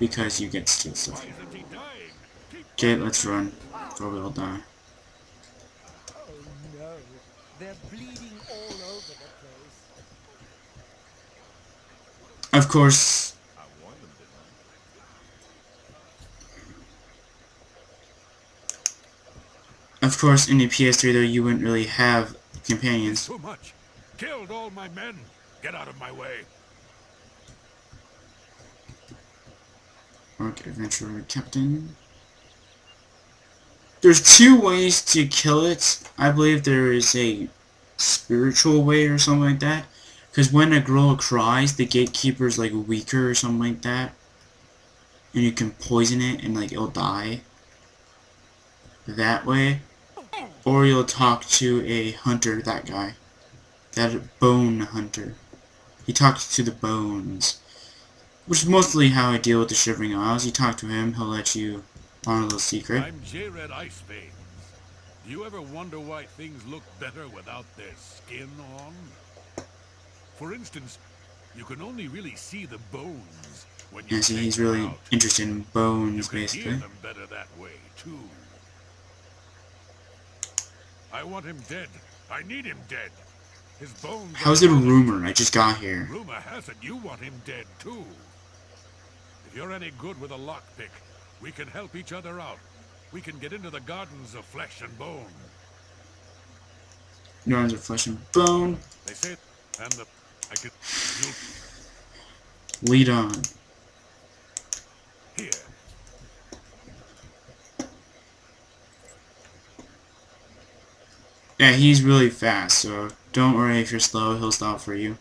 because you get steal stuff. Okay, let's run, or we'll die. Oh no, they're bleeding all over the place. Of course, in the PS3 though, you wouldn't really have companions. Too much. Killed all my men. Get out of my way. Rocket Adventurer Captain. There's two ways to kill it. I believe there is a spiritual way or something like that. Because when a girl cries, the gatekeeper's like weaker or something like that. And you can poison it and like it'll die. That way. Or you'll talk to a hunter, that guy. That bone hunter. He talks to the bones. Which is mostly how I deal with the Shivering Isles. You talk to him, he'll let you on a little secret. I'm J-Red Iceveins. Do you ever wonder why things look better without their skin on? For instance, you can only really see the bones when you Yeah, see, take he's them really out. interested in You bones, can basically. hear them better that way, too. I want him dead. I need him dead. His bones How's are it a calling. rumor? I just got here. Rumor has it you want him dead, too. If you're any good with a lockpick, we can help each other out. We can get into the gardens of flesh and bone. Neurons of flesh and bone. They say, and the I could you Lead on. here. Yeah, he's really fast, so don't worry if you're slow, he'll stop for you.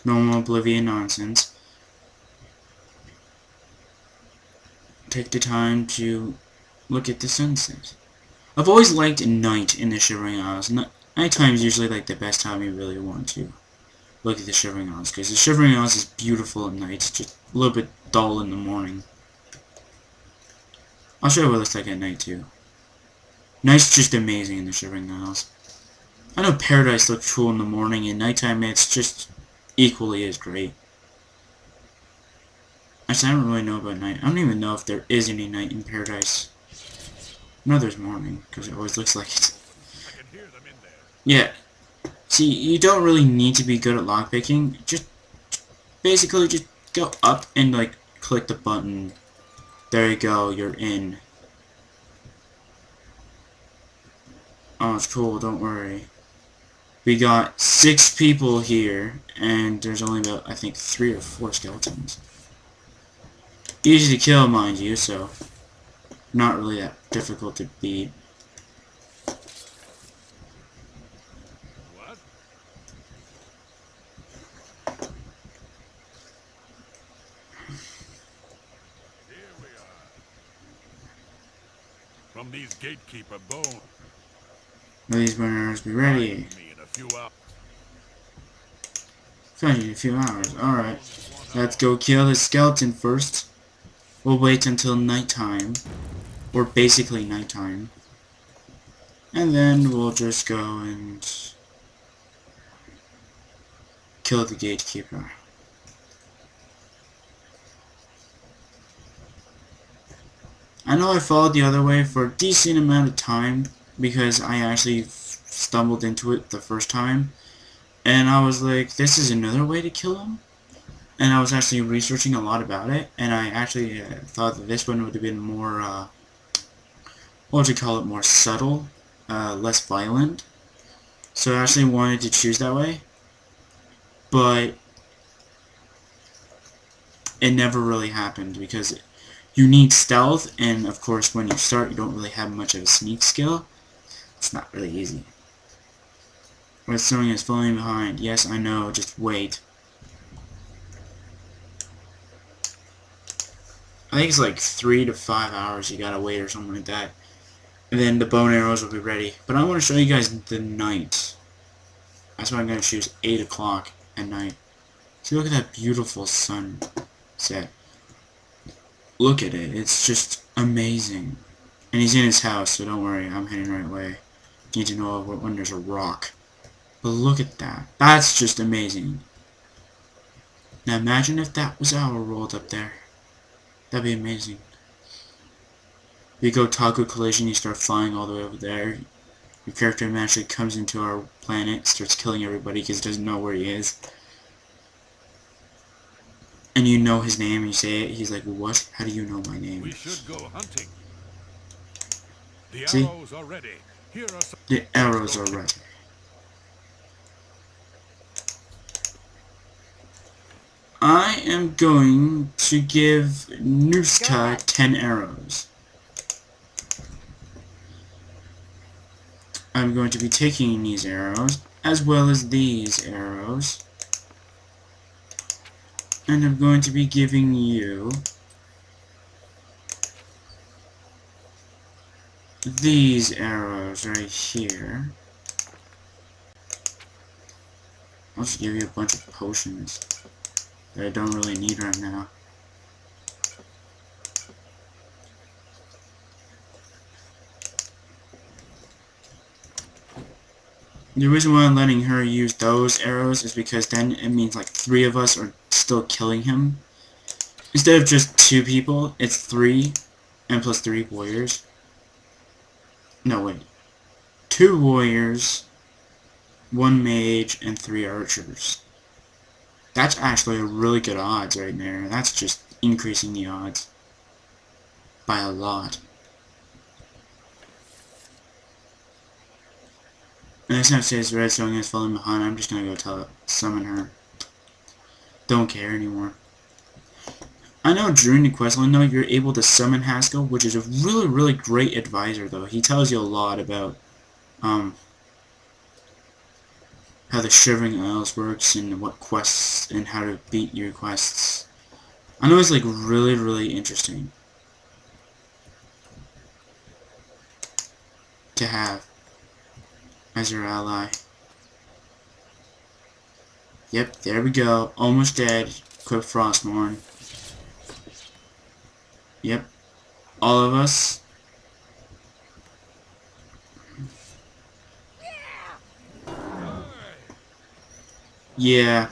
Normal Oblivion nonsense. Take the time to look at the sunset. I've always liked night in the Shivering Isles. Nighttime is usually like the best time you really want to look at the Shivering Isles, because the Shivering Isles is beautiful at night, it's just a little bit dull in the morning. I'll show you what it looks like at night too. Night's just amazing in the Shivering Isles. I know Paradise looks cool in the morning, and nighttime it's just equally as great. Actually, I don't really know about night. I don't even know if there is any night in Paradise. I know there's morning, because it always looks like it. I can hear them in there. Yeah. See, you don't really need to be good at lockpicking. Just basically just go up and like click the button. There you go, you're in. Oh, it's cool, don't worry. We got 6 people here, and there's only about, I think, 3 or 4 skeletons. Easy to kill, mind you, so not really that difficult to beat. What? Here we are. From these gatekeeper bones. Will these winners be ready? Find me in a few hours. Find you in a few hours. Alright. Let's go kill the skeleton first. We'll wait until nighttime. Or basically nighttime. And then we'll just go and kill the gatekeeper. I know I followed the other way for a decent amount of time because I actually stumbled into it the first time. And I was like, this is another way to kill him? And I was actually researching a lot about it, and I actually thought that this one would have been more, what would you call it, more subtle, less violent. So I actually wanted to choose that way, but it never really happened because you need stealth, and of course when you start you don't really have much of a sneak skill. It's not really easy. But someone is falling behind. Yes, I know, just wait. I think it's like 3 to 5 hours you gotta wait or something like that. And then the bone arrows will be ready. But I want to show you guys the night. That's why I'm gonna choose 8 o'clock at night. See, look at that beautiful sunset. Look at it. It's just amazing. And he's in his house, so don't worry. I'm heading right away. You need to know when there's a rock. But look at that. That's just amazing. Now imagine if that was our world up there. That'd be amazing. You go taco collision, you start flying all the way over there. Your character magically comes into our planet, starts killing everybody because he doesn't know where he is. And you know his name, and you say it, he's like, what? How do you know my name? We should go hunting. The See? arrows are ready. Here are some. The arrows are ready. I am going to give Nuska 10 arrows. I'm going to be taking these arrows, as well as these arrows. And I'm going to be giving you these arrows right here. I'll just give you a bunch of potions that I don't really need right now. The reason why I'm letting her use those arrows is because then it means like 3 of us are still killing him. Instead of just 2 people, it's 3 and plus 3 warriors. No, wait. 2 warriors, 1 mage, and 3 archers. That's actually a really good odds right there. That's just increasing the odds by a lot. And it's not says Redstone is falling behind. I'm just gonna go summon her. Don't care anymore. I know during the questline though, you're able to summon Haskell, which is a really great advisor though. He tells you a lot about how the Shivering Isles works and what quests and how to beat your quests. I know it's like really interesting to have as your ally. Yep, there we go. Almost dead. Quick Frostmourne. Yep. All of us. Yeah.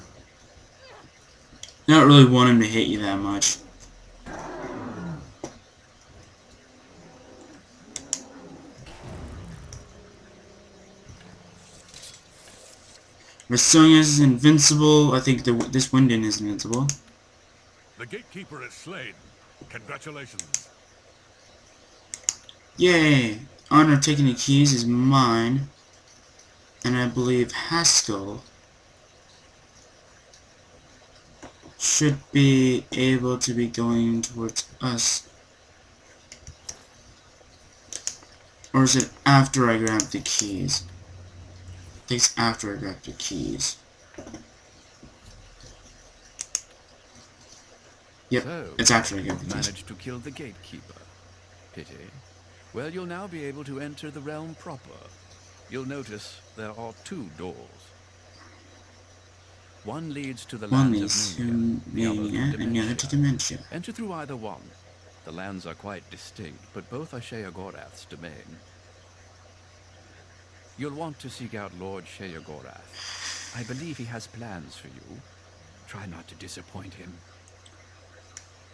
Not really want him to hit you that much. Resilient is invincible. I think this Winden is invincible. The gatekeeper is slain. Congratulations. Yay! Honor of taking the keys is mine. And I believe Haskell should be able to be going towards us. Or is it after I grab the keys? I think it's after I grab the keys. Yep, So, it's after I grab the keys. managed to kill the gatekeeper. Pity. Well, you'll now be able to enter the realm proper. You'll notice there are 2 doors. One leads to the One lands leads of to Mania, the other Mania to and the other to Dementia. Dementia. Enter through either one. The lands are quite distinct, but both are Sheogorath's domain. You'll want to seek out Lord Sheogorath. I believe he has plans for you. Try not to disappoint him.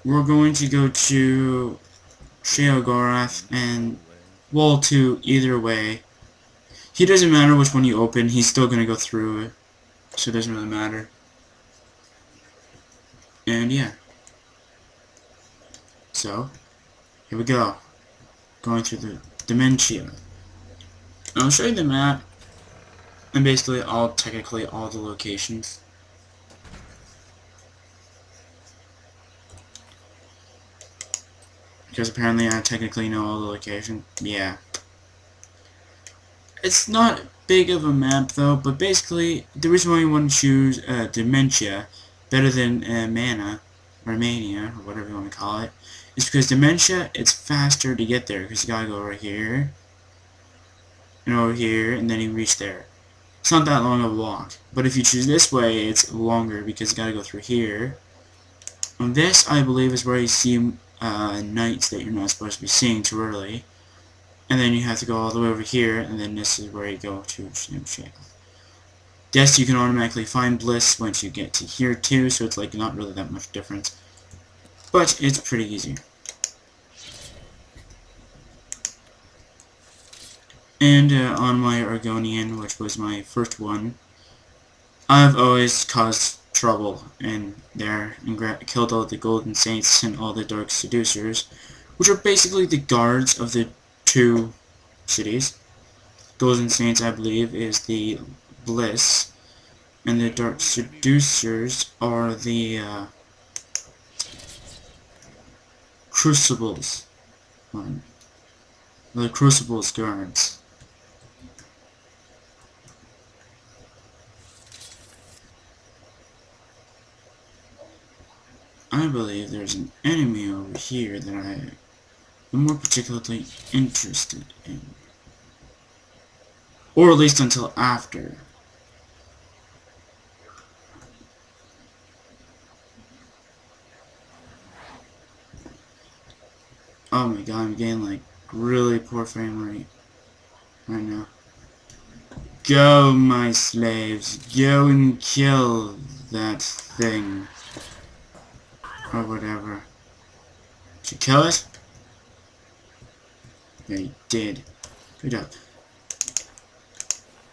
We're going to go to Sheogorath and Wall 2 either way. He doesn't matter which one you open, he's still going to go through it. So it doesn't really matter. And yeah. So, here we go. Going through the Dementia. I'll show you the map. And basically technically all the locations. Because apparently I technically know all the locations. Yeah. It's not big of a map though, but basically the reason why you want to choose Dementia better than Mana, or Mania, or whatever you want to call it, is because Dementia, it's faster to get there, because you gotta go right here, and over here, and then you reach there. It's not that long of a walk, but if you choose this way, it's longer, because you gotta go through here. And this, I believe, is where you see knights that you're not supposed to be seeing too early. And then you have to go all the way over here, and then this is where you go to Dementia. Yes, you can automatically find Bliss once you get to here too, so it's like not really that much difference. but it's pretty easy. And on my Argonian, which was my first one, I've always caused trouble in there and killed all the Golden Saints and all the Dark Seducers, which are basically the guards of the two cities. Golden Saints, I believe, is the Bliss, and the Dark Seducers are the Crucibles. The Crucibles guards. I believe there's an enemy over here that I am more particularly interested in. Or at least until after. Oh my god, I'm getting like really poor frame rate right now. Go, my slaves, go and kill that thing. Or whatever. Did you kill it? Yeah, you did. Good job.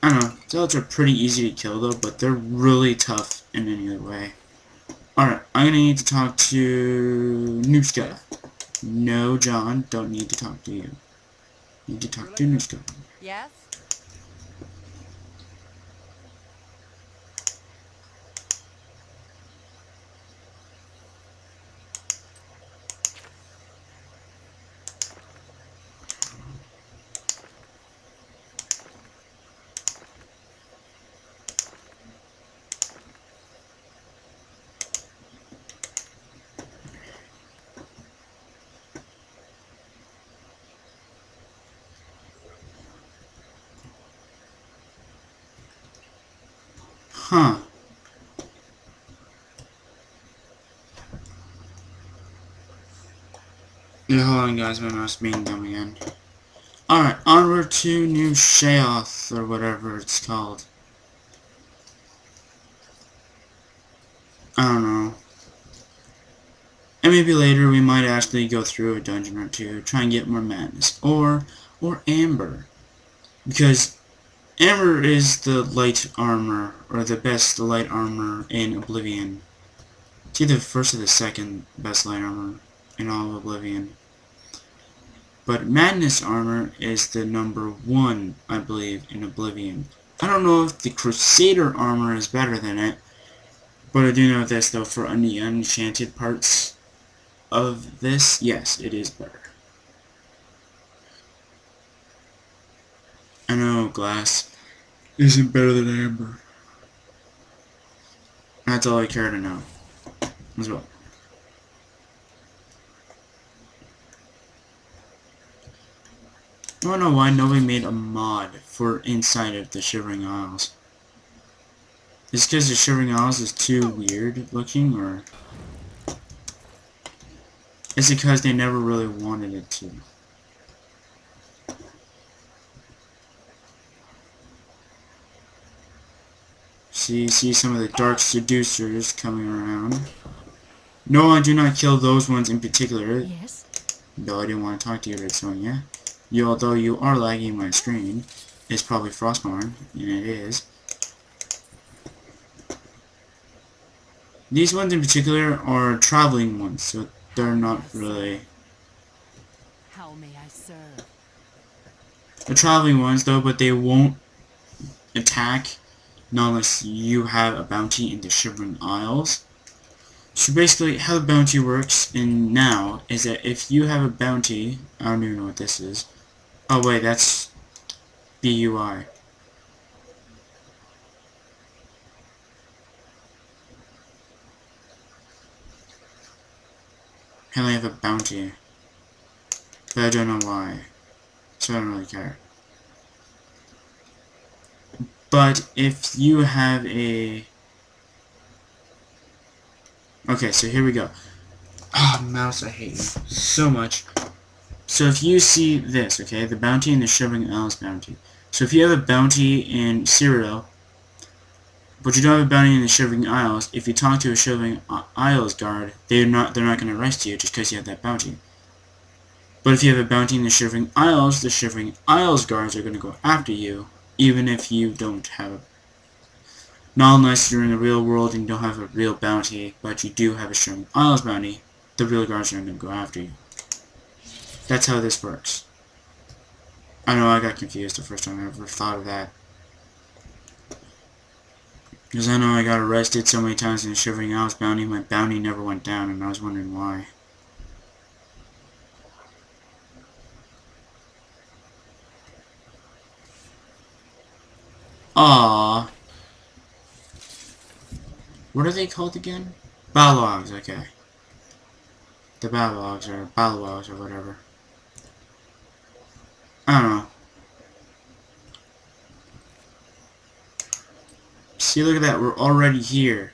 I don't know, zealots are pretty easy to kill though, but they're really tough in any other way. Alright, I'm gonna need to talk to Nushka. No, John, don't need to talk to you. Need to talk to Nushka. Yes? Huh. Yeah, hold on guys, my mouse being dumb again. Alright, onward to New Sheoth, or whatever it's called. I don't know. And maybe later we might actually go through a dungeon or two, try and get more madness. Or Amber. Because Amber is the light armor, or the best light armor in Oblivion. It's either the first or the second best light armor in all of Oblivion. But Madness armor is the #1, I believe, in Oblivion. I don't know if the Crusader armor is better than it, but I do know this though, for the enchanted parts of this, yes, it is better. I know glass isn't better than amber. That's all I care to know as well. I don't know why nobody made a mod for inside of the Shivering Isles. Is it because the Shivering Isles is too weird looking, or is it because they never really wanted it to? See some of the Dark Seducers coming around. No, I do not kill those ones in particular. Yes? Though I didn't want to talk to you, Red Sonia. Although you are lagging my screen, it's probably Frostborn, and it is. These ones in particular are traveling ones, so they're not really... How may I serve? They're traveling ones though, but they won't attack not unless you have a bounty in the Shivering Isles. So basically, how the bounty works in now is that if you have a bounty, I don't even know what this is. Oh wait, that's BUI. Apparently I have a bounty, but I don't know why, so I don't really care. But if you have a... Okay, so here we go. Oh, mouse, I hate you so much. So if you see this, okay, the bounty and the Shivering Isles bounty. So if you have a bounty in Cyril, but you don't have a bounty in the Shivering Isles. If you talk to a Shivering Isles guard, they're not going to arrest you just because you have that bounty. But if you have a bounty in the Shivering Isles, the Shivering Isles guards are going to go after you, even if you don't have. Not unless you're in the real world and you don't have a real bounty, but you do have a Shivering Isles bounty, the real guards are going to go after you. That's how this works. I know I got confused the first time I ever thought of that. Because I know I got arrested so many times in the Shivering Isles bounty, my bounty never went down, and I was wondering why. Aww. What are they called again? Ballogs, okay. The Ballogs, or Ballogs, or whatever. I don't know. See, look at that, we're already here.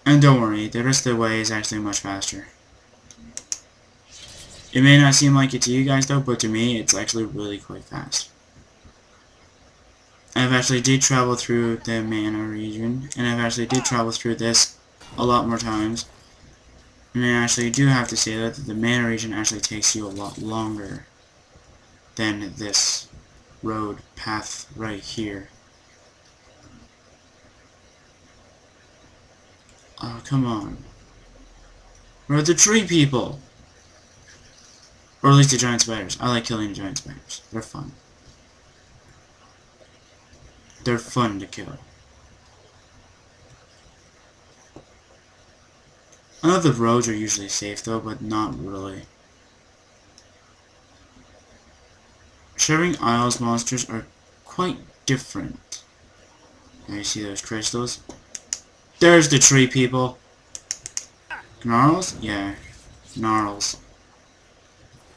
And don't worry, the rest of the way is actually much faster. It may not seem like it to you guys though, but to me, it's actually really quite fast. I've actually did travel through the Mana region, and I've actually did travel through this a lot more times. And I actually do have to say that the Mana region actually takes you a lot longer than this road path right here. Oh, come on. Where are the tree people? Or at least the giant spiders. I like killing the giant spiders. They're fun. They're fun to kill. I know the roads are usually safe though, but not really. Shivering Isles monsters are quite different. Now you see those crystals? There's the tree people. Gnarls? Yeah. Gnarls.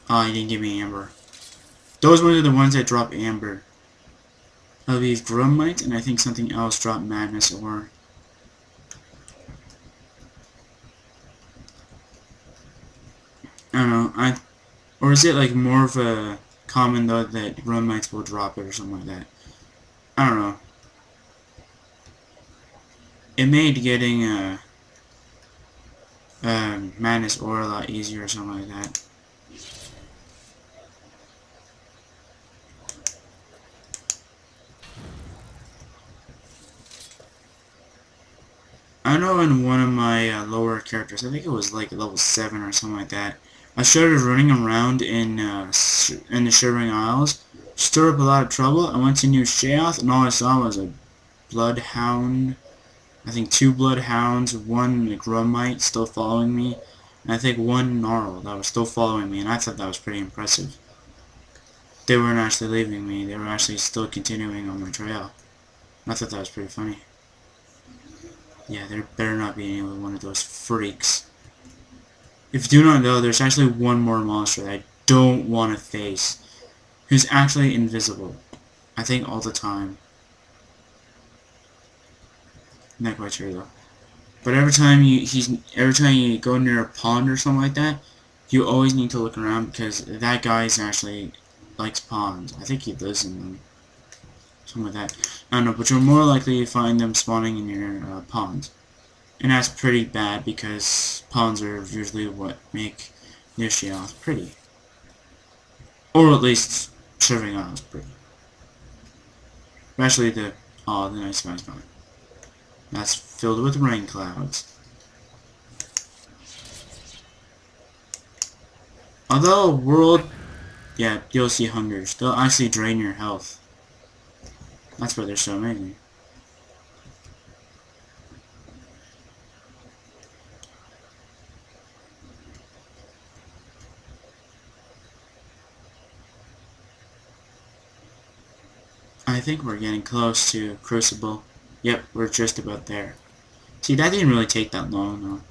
Oh, you didn't give me amber. Those ones are the ones that drop amber. I believe Grummite, and I think something else dropped Madness Ore. I don't know. Or is it like more of a common though that Grummites will drop it or something like that? I don't know. It made getting Madness Ore a lot easier or something like that. I know in one of my lower characters, I think it was like level 7 or something like that, I started running around in the Shivering Isles, stirred up a lot of trouble. I went to New Sheoth, and all I saw was a Bloodhound, I think 2 Bloodhounds, 1 Grummite still following me, and I think 1 Gnarl that was still following me, and I thought that was pretty impressive. They weren't actually leaving me, they were actually still continuing on my trail. I thought that was pretty funny. Yeah, there better not be any one of those freaks. If you do not know, there's actually one more monster that I don't want to face, who's actually invisible. I think all the time. Not quite sure though. But every time you go near a pond or something like that, you always need to look around because that guy actually likes ponds. I think he lives in them. Something like that. I don't know, but you're more likely to find them spawning in your ponds. And that's pretty bad because ponds are usually what make New Sheoth pretty. Or at least Shivering Isles pretty. Especially the night sky spot. That's filled with rain clouds. Although world, yeah, you'll see hungers. They'll actually drain your health. That's why they're so amazing. I think we're getting close to Crucible. Yep, we're just about there. See, that didn't really take that long, though.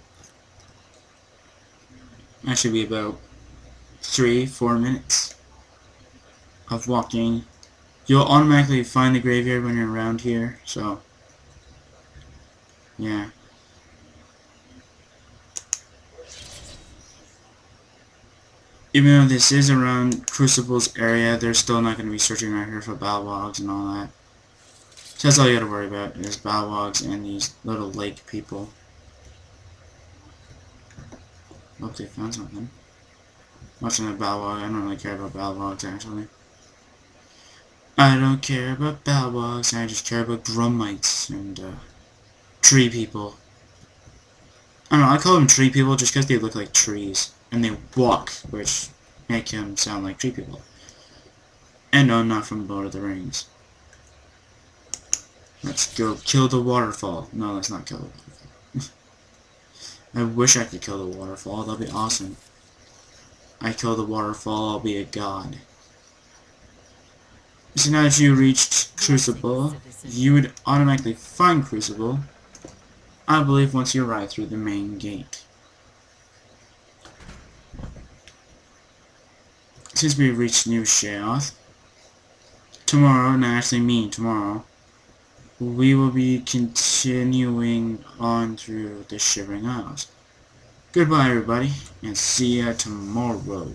That should be about 3-4 minutes of walking. You'll automatically find the graveyard when you're around here, so yeah. Even though this is around Crucible's area, they're still not going to be searching around here for battle logs and all that. So that's all you gotta worry about is Balwogs and these little lake people. Hope they found something. Watching the Balwog, I don't really care about Balwogs actually. I don't care about Balwogs, I just care about Grummites and tree people. I don't know, I call them tree people just because they look like trees. And they walk, which make them sound like tree people. And no, not from Lord of the Rings. Let's go kill the waterfall. No, let's not kill the waterfall. I wish I could kill the waterfall, that'd be awesome. I kill the waterfall, I'll be a god. So now that you reached Crucible, you would automatically find Crucible, I believe, once you arrive through the main gate. Since we reached New Sheoth, tomorrow, and I actually mean tomorrow, we will be continuing on through the Shivering Isles. Goodbye everybody, and see ya tomorrow.